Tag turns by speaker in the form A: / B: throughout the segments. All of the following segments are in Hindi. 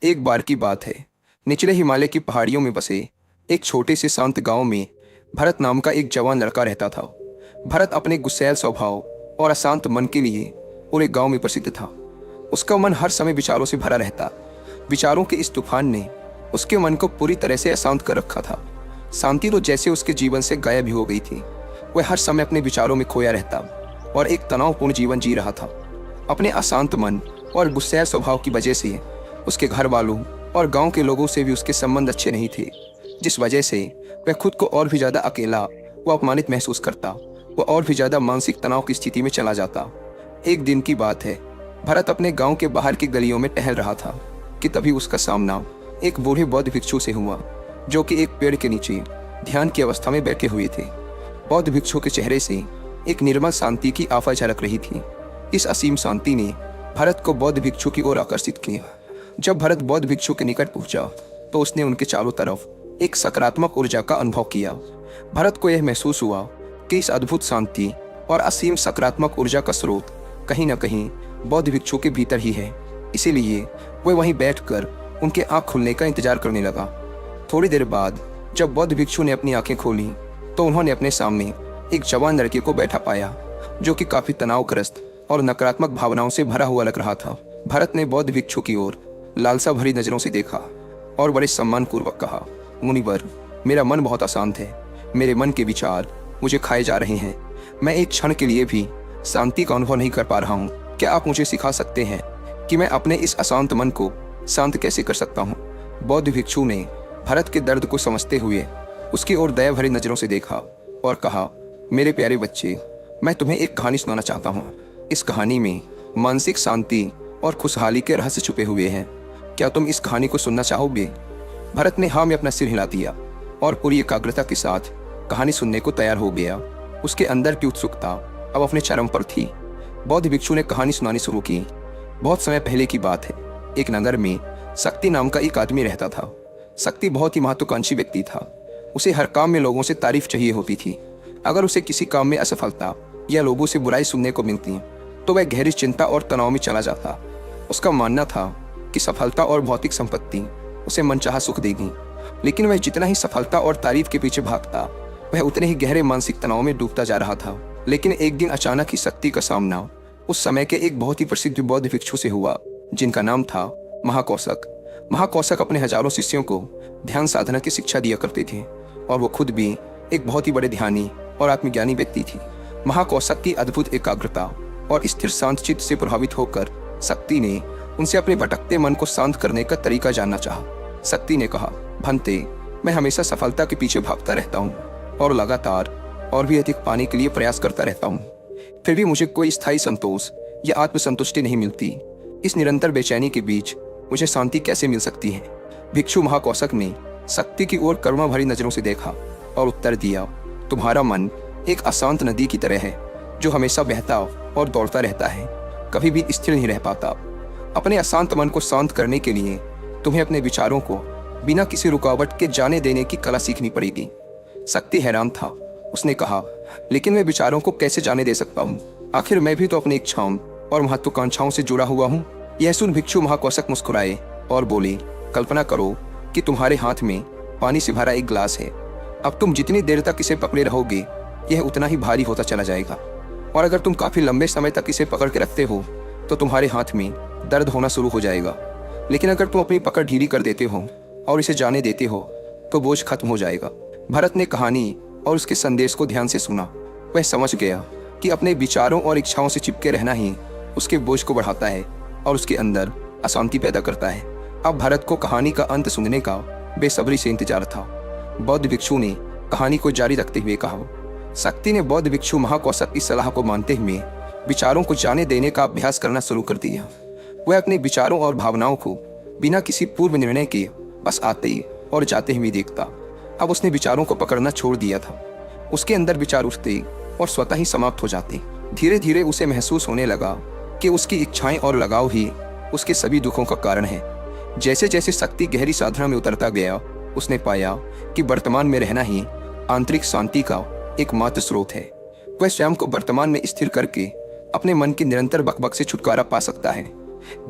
A: एक बार की बात है। निचले हिमालय की पहाड़ियों में बसे एक छोटे से शांत गांव में भरत नाम का एक जवान लड़का रहता था। भरत अपने गुस्सैल स्वभाव और अशांत मन के लिए पूरे गांव में प्रसिद्ध था। उसका मन हर समय विचारों से भरा रहता। विचारों के इस तूफान ने उसके मन को पूरी तरह से अशांत कर रखा था। शांति तो जैसे उसके जीवन से गायब ही हो गई थी। वह हर समय अपने विचारों में खोया रहता और एक तनावपूर्ण जीवन जी रहा था। अपने अशांत मन और गुस्सैल स्वभाव की वजह से उसके घर वालों और गांव के लोगों से भी उसके संबंध अच्छे नहीं थे, जिस वजह से वह खुद को और भी ज़्यादा अकेला व अपमानित महसूस करता। वह और भी ज़्यादा मानसिक तनाव की स्थिति में चला जाता। एक दिन की बात है, भरत अपने गांव के बाहर की गलियों में टहल रहा था कि तभी उसका सामना एक बूढ़े बौद्ध भिक्षु से हुआ, जो कि एक पेड़ के नीचे ध्यान की अवस्था में बैठे हुए थे। बौद्ध भिक्षु के चेहरे से एक निर्मल शांति की आभा झलक रही थी। इस असीम शांति ने भरत को बौद्ध भिक्षु की ओर आकर्षित किया। जब भरत बौद्ध भिक्षु के निकट पहुंचा तो उसने उनके चारों तरफ एक सकारात्मक ऊर्जा का अनुभव किया। भरत को यह महसूस हुआ कि इस अद्भुत शांति और असीम सकारात्मक ऊर्जा का स्रोत कहीं न कहीं बौद्ध भिक्षु के भीतर ही है। इसीलिए वह वहीं बैठकर उनके आँख खुलने का इंतजार करने लगा। थोड़ी देर बाद जब बौद्ध भिक्षु ने अपनी आंखें खोली तो उन्होंने अपने सामने एक जवान लड़के को बैठा पाया, जो कि काफी तनावग्रस्त और नकारात्मक भावनाओं से भरा हुआ लग रहा था। भरत ने बौद्ध भिक्षु की ओर लालसा भरी नजरों से देखा और बड़े सम्मानपूर्वक कहा, मुनिवर, मेरा मन बहुत अशांत है। मेरे मन के विचार मुझे खाए जा रहे हैं। मैं एक क्षण के लिए भी शांति का अनुभव नहीं कर पा रहा हूँ। क्या आप मुझे सिखा सकते हैं कि मैं अपने इस अशांत मन को शांत कैसे कर सकता हूँ? बौद्ध भिक्षु ने भरत के दर्द को समझते हुए उसकी ओर दया भरी नजरों से देखा और कहा, मेरे प्यारे बच्चे, मैं तुम्हें एक कहानी सुनाना चाहता हूँ। इस कहानी में मानसिक शांति और खुशहाली के रहस्य छुपे हुए हैं। क्या तुम इस कहानी को सुनना चाहोगे? भरत ने हाँ में अपना सिर हिला दिया और पूरी एकाग्रता के साथ कहानी सुनने को तैयार हो गया। उसके अंदर की उत्सुकता अब अपने चरम पर थी। बौद्ध भिक्षु ने कहानी सुनानी शुरू की। बहुत समय पहले की बात है। एक नगर में शक्ति नाम का एक आदमी रहता था। शक्ति बहुत ही महत्वाकांक्षी व्यक्ति था। उसे हर काम में लोगों से तारीफ चाहिए होती थी। अगर उसे किसी काम में असफलता या लोगों से बुराई सुनने को मिलती तो वह गहरी चिंता और तनाव में चला जाता। उसका मानना था कि सफलता और भौतिक संपत्ति उसे मनचाहा सुख देगी, लेकिन वह जितना ही सफलता और तारीफ के पीछे भागता, वह उतने ही गहरे मानसिक तनाव में डूबता जा रहा था। लेकिन एक दिन अचानक ही शक्ति का सामना उस समय के एक बहुत ही प्रसिद्ध बौद्ध भिक्षु से हुआ, जिनका नाम था महाकौशक। महाकौशक अपने हजारों शिष्यों को ध्यान साधना की शिक्षा दिया करते थे और वो खुद भी एक बहुत ही बड़े ध्यानी और आत्मज्ञानी व्यक्ति थी। महाकौशक की अद्भुत एकाग्रता और स्थिर शांत चित्त से प्रभावित होकर शक्ति ने उनसे अपने भटकते मन को शांत करने का तरीका जानना चाहा। शक्ति ने कहा, भंते, मैं हमेशा सफलता के पीछे भागता रहता हूँ और लगातार और भी अधिक पाने के लिए प्रयास करता रहता हूँ, फिर भी मुझे कोई स्थायी संतोष या आत्मसंतुष्टि नहीं मिलती। इस निरंतर बेचैनी के बीच मुझे शांति कैसे मिल सकती है? भिक्षु महाकौशक ने शक्ति की ओर करुणा भरी नजरों से देखा और उत्तर दिया, तुम्हारा मन एक अशांत नदी की तरह है, जो हमेशा बहता और दौड़ता रहता है, कभी भी स्थिर नहीं रह पाता। अपने अशांत मन को शांत करने के लिए तुम्हें अपने विचारों को बिना किसी रुकावट के जाने देने की कला सीखनी पड़ेगी। शक्ति हैरान था। उसने कहा, लेकिन मैं विचारों को कैसे जाने दे सकता हूँ? आखिर मैं भी तो अपनी इच्छाओं और महत्वाकांक्षाओं से जुड़ा हुआ हूँ। यह सुन भिक्षु महाकौशक मुस्कुराए और बोले, कल्पना करो कि तुम्हारे हाथ में पानी से भरा एक गिलास है। अब तुम जितनी देर तक इसे पकड़े रहोगे, यह उतना ही भारी होता चला जाएगा, और अगर तुम काफी लंबे समय तक इसे पकड़ के रखते हो तो तुम्हारे हाथ में दर्द होना शुरू हो जाएगा। लेकिन अगर तुम अपनी पकड़ ढीली कर देते हो और इसे जाने देते हो तो बोझ खत्म हो जाएगा। भरत ने कहानी और उसके संदेश को ध्यान से सुना। वह समझ गया कि अपने विचारों और इच्छाओं से चिपके रहना ही उसके बोझ को बढ़ाता है और उसके अंदर अशांति पैदा करता है। अब भरत को कहानी का अंत सुनने का बेसब्री से इंतजार था। बौद्ध भिक्षु ने कहानी को जारी रखते हुए कहा, शक्ति ने बौद्ध भिक्षु महाकौशक की सलाह को मानते हुए विचारों को जाने देने का अभ्यास करना शुरू कर दिया। वह अपने विचारों और भावनाओं को बिना किसी पूर्व निर्णय के बस आते और जाते हुए देखता। अब उसने विचारों को पकड़ना छोड़ दिया था। उसके अंदर विचार उठते और स्वतः ही समाप्त हो जाते। धीरे धीरे उसे महसूस होने लगा कि उसकी इच्छाएं और लगाव ही उसके सभी दुखों का कारण है। जैसे जैसे शक्ति गहरी साधना में उतरता गया, उसने पाया कि वर्तमान में रहना ही आंतरिक शांति का एकमात्र स्रोत है। वह स्वयं को वर्तमान में स्थिर करके अपने मन की निरंतर बकबक से छुटकारा पा सकता है।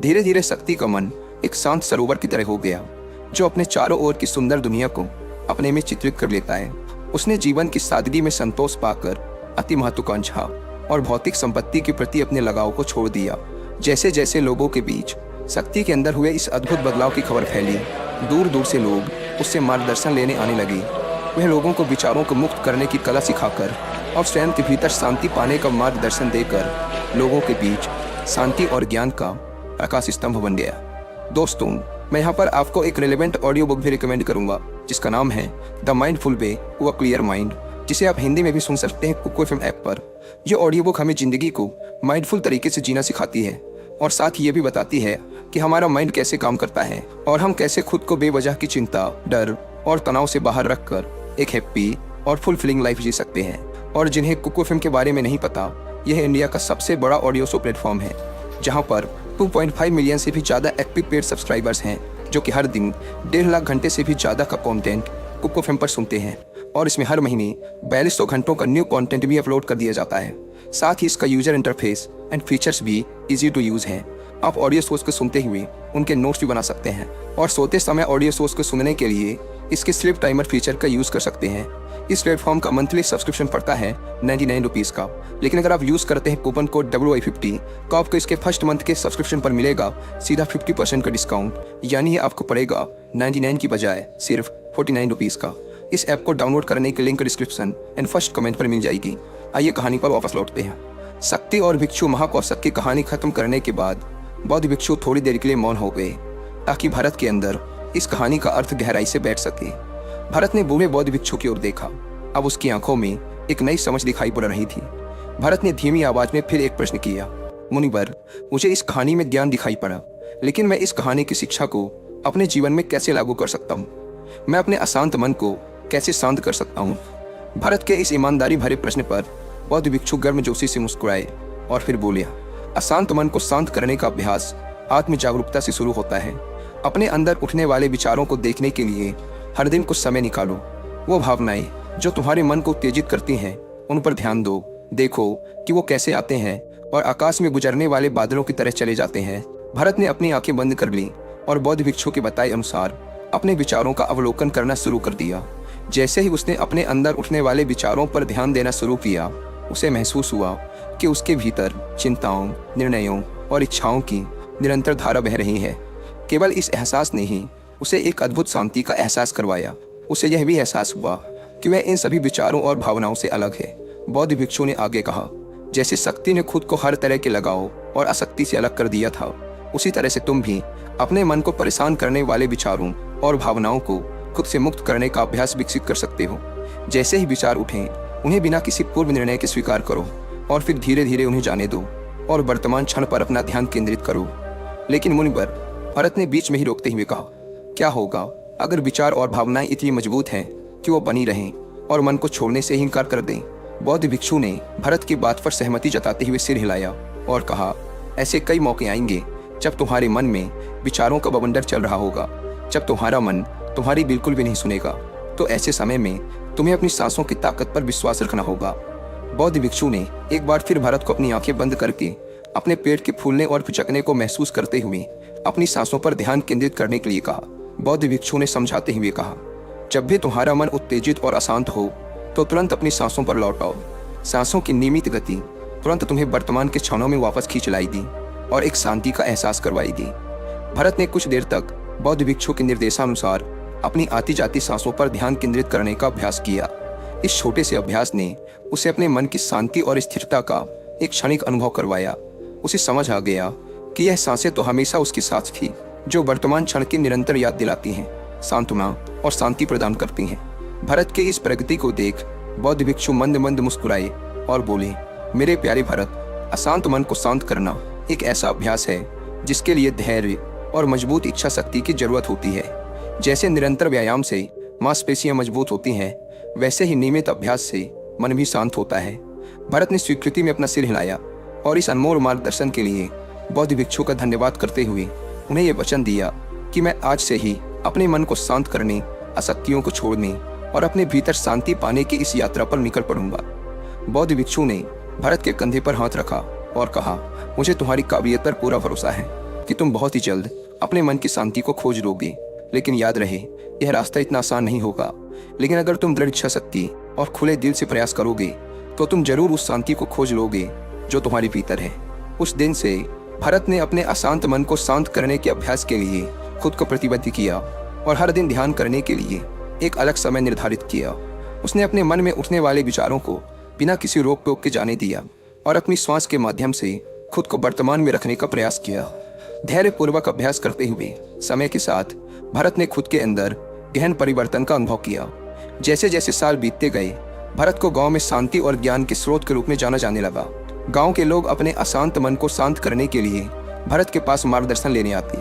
A: धीरे धीरे शक्ति का मन एक शांत सरोवर की तरह हो गया जो अपने चारों ओर की सुंदर दुनिया को अपने में चित्रित कर लेता है। उसने जीवन की सादगी में संतोष पाकर अति महत्वाकांक्षा और भौतिक संपत्ति के प्रति अपने लगाव को छोड़ दिया। जैसे जैसे लोगों के बीच शक्ति के अंदर हुए इस अद्भुत बदलाव की खबर फैली, दूर दूर से लोग उससे मार्गदर्शन लेने आने लगे। वह लोगों को विचारों को मुक्त करने की कला सिखाकर और स्वयं के भीतर शांति पाने का मार्गदर्शन देकर लोगों के बीच शांति और ज्ञान का प्रकाश स्तंभ बन गया। दोस्तों, मैं यहाँ पर आपको एक रिलेवेंट ऑडियो बुक भी रिकमेंड करूंगा जिसका नाम है the mindful way to a clear mind, जिसे आप हिंदी में भी सुन सकते हैं कुको एफएम ऐप पर। यह ऑडियो बुक हमें जिंदगी को माइंडफुल तरीके से जीना सिखाती है और साथ ही ये भी बताती है कि हमारा माइंड कैसे काम करता है और हम कैसे खुद को बेवजह की चिंता, डर और तनाव से बाहर रखकर एक हैप्पी और फुलफिलिंग लाइफ जी सकते हैं। और जिन्हें कुको एफएम के बारे में नहीं पता, यह इंडिया का सबसे बड़ा ऑडियो शो प्लेटफॉर्म है जहां पर 2.5 मिलियन से भी ज़्यादा एक्टिव पेड सब्सक्राइबर्स हैं जो कि हर दिन 1.5 लाख घंटे से भी ज़्यादा का कंटेंट कुको एफएम पर सुनते हैं। और इसमें हर महीने 4200 घंटों का न्यू कंटेंट भी अपलोड कर दिया जाता है। साथ ही इसका यूजर इंटरफेस एंड फीचर्स भी इजी टू यूज़ हैं। आप ऑडियो सोर्स को सुनते हुए उनके नोट्स भी बना सकते हैं और सोते समय ऑडियो सोर्स को सुनने के लिए इसके स्लीप टाइमर फीचर का यूज़ कर सकते हैं। इस प्लेटफॉर्म का मंथली सब्सक्रिप्शन पड़ता है 99 रुपीज़ का, लेकिन अगर आप यूज़ करते हैं कूपन कोड WI50 तो आपको इसके फर्स्ट मंथ के सब्सक्रिप्शन पर मिलेगा सीधा 50% का डिस्काउंट, यानी ये आपको पड़ेगा 99 की बजाय सिर्फ 49 रुपीज़ का। इस ऐप को डाउनलोड करने की link description and first comment पर मिल जाएगी। आइए कहानी पर वापस लौटते हैं। शक्ति और भिक्षु महाकौशक की कहानी खत्म करने के बाद बौद्ध भिक्षु थोड़ी देर के लिए मौन हो गए ताकि भरत के अंदर इस कहानी का अर्थ गहराई से बैठ सके। भरत ने बूढ़े बौद्ध भिक्षु की ओर देखा। अब उसकी आंखों में एक नई समझ दिखाई पड़ रही थी। भरत ने धीमी आवाज में फिर एक प्रश्न किया, मुनिवर, मुझे इस कहानी में ज्ञान दिखाई पड़ा, लेकिन मैं इस कहानी की शिक्षा को अपने जीवन में कैसे लागू कर सकता हूँ? मैं अपने अशांत मन को कैसे शांत कर सकता हूँ? भरत के इस ईमानदारी भरे प्रश्न पर बौद्ध भिक्षु गर्मजोशी से मुस्कुराए और फिर बोले, अशांत मन को शांत करने का अभ्यास आत्म जागरूकता से शुरू होता है। अपने अंदर उठने वाले विचारों को देखने के लिए हर दिन कुछ समय निकालो। वो भावनाएं जो तुम्हारे मन को उत्तेजित करती हैं उन पर ध्यान दो। देखो कि वो कैसे आते हैं और आकाश में गुजरने वाले बादलों की तरह चले जाते हैं। भरत ने अपनी आंखें बंद कर ली और बौद्ध भिक्षु के बताए अनुसार अपने विचारों का अवलोकन करना शुरू कर दिया। जैसे ही उसने अपने अंदर उठने वाले विचारों पर ध्यान देना शुरू किया, उसे महसूस हुआ कि उसके भीतर चिंताओं, निर्णयों और इच्छाओं की निरंतर धारा बह रही है। केवल इस एहसास ने ही उसे एक अद्भुत शांति का एहसास करवाया। उसे यह भी एहसास हुआ कि वह इन सभी विचारों और भावनाओं से अलग है। बौद्ध भिक्षु ने आगे कहा, जैसे शक्ति ने खुद को हर तरह के लगाव और आसक्ति से अलग कर दिया था, उसी तरह से तुम भी अपने मन को परेशान करने वाले विचारों और भावनाओं को खुद से मुक्त करने का अभ्यास विकसित कर सकते हो। जैसे ही विचार उठें, उन्हें बिना किसी पूर्व निर्णय के स्वीकार करो और फिर धीरे धीरे उन्हें जाने दो और वर्तमान क्षण पर अपना ध्यान केंद्रित करो। लेकिन मुनिवर, भरत ने बीच में ही रोकते हुए कहा, क्या होगा अगर विचार और भावनाएं इतनी मजबूत हैं कि वो बनी रहें और मन को छोड़ने से ही इनकार कर दें? बौद्ध भिक्षु ने भरत की बात पर सहमति जताते हुए सिर हिलाया और कहा, ऐसे कई मौके आएंगे जब तुम्हारे मन में विचारों का बवंडर चल रहा होगा, जब तुम्हारा मन तुम्हारी बिल्कुल भी नहीं सुनेगा। तो ऐसे समय में तुम्हें अपनी सांसों की ताकत पर विश्वास रखना होगा। बौद्ध भिक्षु ने एक बार फिर भरत को अपनी आंखें बंद करके अपने पेट के फूलने और पिचकने को महसूस करते हुए अपनी सांसों पर ध्यान केंद्रित करने के लिए कहा। बौद्ध भिक्षु ने समझाते हुए कहा, जब भी तुम्हारा मन उत्तेजित और अशांत हो तो तुरंत अपनी सांसों पर लौट आओ। सांसों की नियमित गति तुरंत तुम्हें वर्तमान के क्षणों में वापस खींच लाएगी और एक शांति का एहसास करवाएगी। भरत ने कुछ देर तक बौद्ध भिक्षु के निर्देशानुसार अपनी आती जाती सांसों पर ध्यान केंद्रित करने का अभ्यास किया। इस छोटे से अभ्यास ने उसे अपने मन की शांति और स्थिरता का एक क्षणिक अनुभव करवाया। उसे समझ आ गया कि यह सांसें तो हमेशा उसके साथ थी, जो वर्तमान क्षण की निरंतर याद दिलाती हैं, सांत्वना और शांति प्रदान करती हैं। भरत के इस प्रगति को देख बौद्ध भिक्षु मंद मंद मुस्कुराए और बोले, मेरे प्यारे भरत, अशांत मन को शांत करना एक ऐसा अभ्यास है जिसके लिए धैर्य और मजबूत इच्छा शक्ति की जरूरत होती है। जैसे निरंतर व्यायाम से मांसपेशियां मजबूत होती हैं, वैसे ही नियमित अभ्यास से मन भी शांत होता है। भरत ने स्वीकृति में अपना सिर हिलाया और इस अनमोल मार्गदर्शन के लिए बौद्ध भिक्षु का धन्यवाद करते हुए उन्हें यह वचन दिया कि मैं आज से ही अपने मन को शांत करने, आसक्तियों को छोड़ने और अपने भीतर शांति पाने की इस यात्रा पर निकल पड़ूंगा। बौद्ध भिक्षु ने भरत के कंधे पर हाथ रखा और कहा, मुझे तुम्हारी काबिलियत पर पूरा भरोसा है कि तुम बहुत ही जल्द अपने मन की शांति को खोज लोगे। लेकिन याद रहे, यह रास्ता इतना आसान नहीं होगा। लेकिन अगर तुम दृढ़ इच्छा शक्ति और खुले दिल से प्रयास करोगे तो तुम जरूर उस शांति को खोज लोगे जो तुम्हारे भीतर है। उस दिन से भरत ने अपने अशांत मन को शांत करने के अभ्यास के लिए खुद को प्रतिबद्ध किया और हर दिन ध्यान करने के लिए एक अलग समय निर्धारित किया। उसने अपने मन में उठने वाले विचारों को बिना किसी रोक टोक के जाने दिया और अपनी श्वास के माध्यम से खुद को वर्तमान में रखने का प्रयास किया। धैर्यपूर्वक अभ्यास करते हुए समय के साथ भरत ने खुद के अंदर गहन परिवर्तन का अनुभव किया। जैसे जैसे साल बीतते गए, भरत को गांव में शांति और ज्ञान के स्रोत के रूप में जाना जाने लगा। गांव के लोग अपने अशांत मन को शांत करने के लिए भरत के पास मार्गदर्शन लेने आते।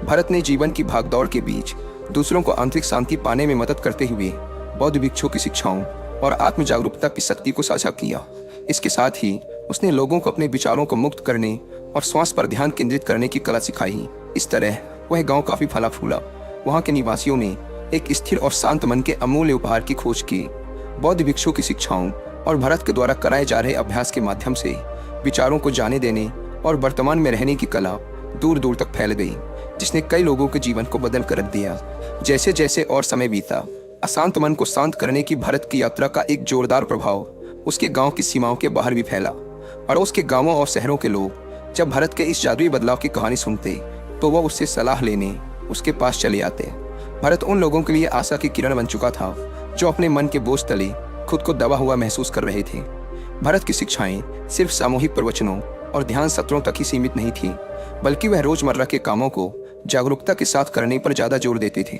A: भरत ने जीवन की भागदौड़ के बीच दूसरों को आंतरिक शांति पाने में मदद करते हुए बौद्ध भिक्षुओं की शिक्षाओं और आत्म जागरूकता की शक्ति को साझा किया। इसके साथ ही उसने लोगों को अपने विचारों को मुक्त करने और श्वास पर ध्यान केंद्रित करने की कला सिखाई। इस तरह वह गांव काफी फला फूला। वहां के निवासियों ने एक स्थिर और शांत मन के अमूल्य उपहार की खोज की। बौद्ध भिक्षुओं की शिक्षाओं और भरत के द्वारा कराए जा रहे अभ्यास के माध्यम से विचारों को जाने देने और वर्तमान में रहने की कला दूर दूर तक फैल गई, जिसने कई लोगों के जीवन को बदल कर रख दिया। जैसे जैसे और समय बीता, अशांत मन को शांत करने की भरत की यात्रा का एक जोरदार प्रभाव उसके गांव की सीमाओं के बाहर भी फैला। और उसके गांवों और शहरों के लोग जब भरत के इस जादुई बदलाव की कहानी सुनते तो वह उससे सलाह लेने उसके पास चले आते। भरत उन लोगों के लिए आशा की किरण बन चुका था जो अपने मन के बोझ तले खुद को दबा हुआ महसूस कर रहे थे। भरत की शिक्षाएं सिर्फ सामूहिक प्रवचनों और ध्यान सत्रों तक ही सीमित नहीं थी, बल्कि वह रोजमर्रा के कामों को जागरूकता के साथ करने पर ज्यादा जोर देते थे।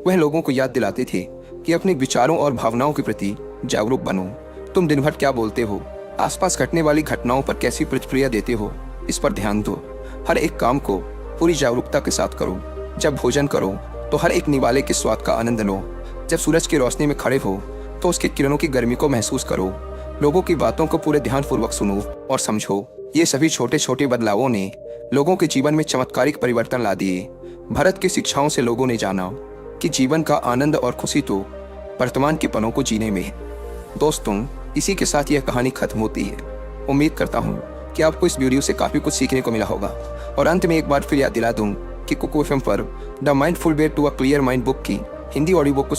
A: वह लोगों को याद दिलाते थे कि अपने विचारों और भावनाओं के प्रति जागरूक बनो। तुम दिन भर क्या बोलते हो, आसपास घटने वाली घटनाओं पर कैसी प्रतिक्रिया देते हो, इस पर ध्यान दो। हर एक काम को पूरी जागरूकता के साथ करो। जब भोजन करो तो हर एक निवाले के स्वाद का आनंद लो। जब सूरज की रोशनी में खड़े हो तो उसके किरणों की गर्मी को महसूस करो। लोगों की बातों को पूरे ध्यानपूर्वक सुनो और समझो। ये सभी छोटे छोटे बदलावों ने लोगों के जीवन में चमत्कारिक परिवर्तन ला दिए। भरत की शिक्षाओं से लोगों ने जाना कि जीवन का आनंद और खुशी तो वर्तमान के पलों को जीने में है। दोस्तों, इसी के साथ यह कहानी खत्म होती है। उम्मीद करता हूँ कि आपको इस वीडियो से काफ़ी कुछ सीखने को मिला होगा। और अंत में एक बार फिर याद दिला दूँ कि कुकू एफएम पर the mindful way to a clear mind book की हिंदी ऑडियो बुक को